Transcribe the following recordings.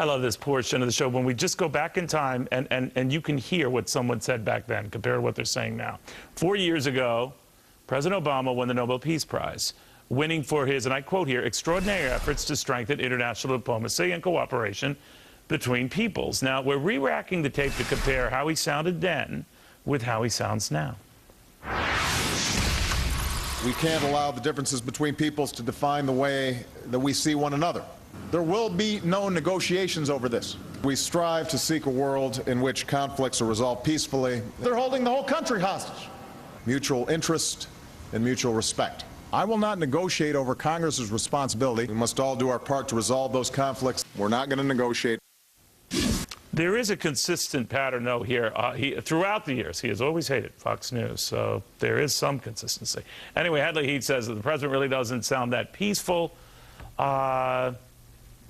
I love this portion of the show when we just go back in time and you can hear what someone said back then compared to what they're saying now. 4 years ago, President Obama won the Nobel Peace Prize, winning for his, and I quote here, extraordinary efforts to strengthen international diplomacy and cooperation between peoples. Now, we're re-racking the tape to compare how he sounded then with how he sounds now. We can't allow the differences between peoples to define the way that we see one another. There will be no negotiations over this. We strive to seek a world in which conflicts are resolved peacefully. They're holding the whole country hostage. Mutual interest and mutual respect. I will not negotiate over Congress's responsibility. We must all do our part to resolve those conflicts. We're not going to negotiate. There is a consistent pattern, though, here. Throughout the years, he has always hated Fox News, so there is some consistency. Anyway, Heath says that the president really doesn't sound that peaceful, a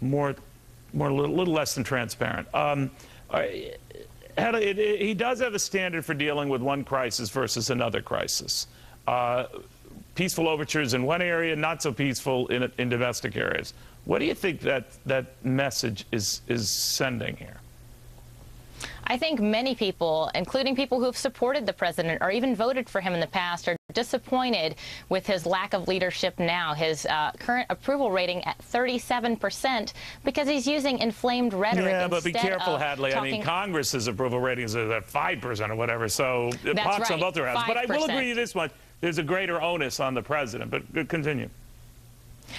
little less than transparent. He does have a standard for dealing with one crisis versus another crisis. Peaceful overtures in one area, not so peaceful in domestic areas. What do you think that message is sending here? I think many people, including people who have supported the president or even voted for him in the past, are disappointed with his lack of leadership now. His current approval rating at 37% because he's using inflamed rhetoric. Yeah, but be careful, Hadley. I mean, Congress's approval ratings are at 5% or whatever, so it pops on both their heads. But I will agree with you this much. There's a greater onus on the president, but continue.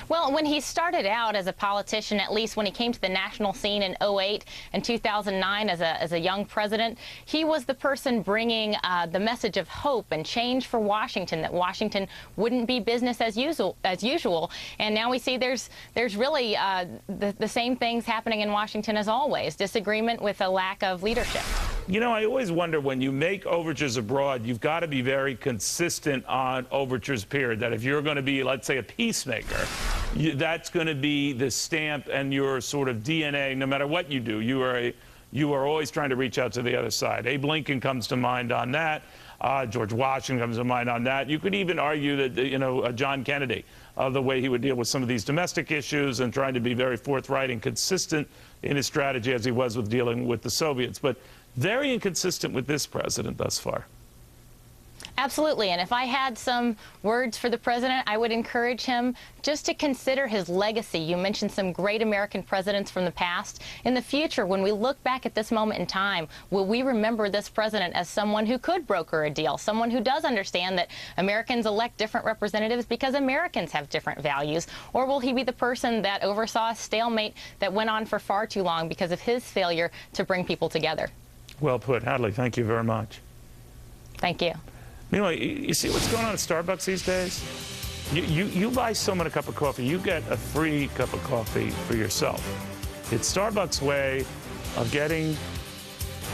Well, when he started out as a politician, at least when he came to the national scene in 2008 and 2009 as a young president, he was the person bringing the message of hope and change for Washington, that Washington wouldn't be business as usual. And now we see there's really the same things happening in Washington as always, disagreement with a lack of leadership. You know, I always wonder, when you make overtures abroad, you've got to be very consistent on overtures, period. That if you're going to be, let's say, a peacemaker, that's going to be the stamp and your sort of DNA, no matter what you do. You are always trying to reach out to the other side. Abe Lincoln comes to mind on that. George Washington comes to mind on that. You could even argue that, you know, John Kennedy, the way he would deal with some of these domestic issues and trying to be very forthright and consistent in his strategy as he was with dealing with the Soviets. But very inconsistent with this president thus far. Absolutely. And if I had some words for the president, I would encourage him just to consider his legacy. You mentioned some great American presidents from the past. In the future, when we look back at this moment in time, will we remember this president as someone who could broker a deal, someone who does understand that Americans elect different representatives because Americans have different values? Or will he be the person that oversaw a stalemate that went on for far too long because of his failure to bring people together? Well put. Hadley, thank you very much. Thank you. Meanwhile, you see what's going on at Starbucks these days? You buy someone a cup of coffee, you get a free cup of coffee for yourself. It's Starbucks' way of getting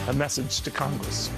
a message to Congress.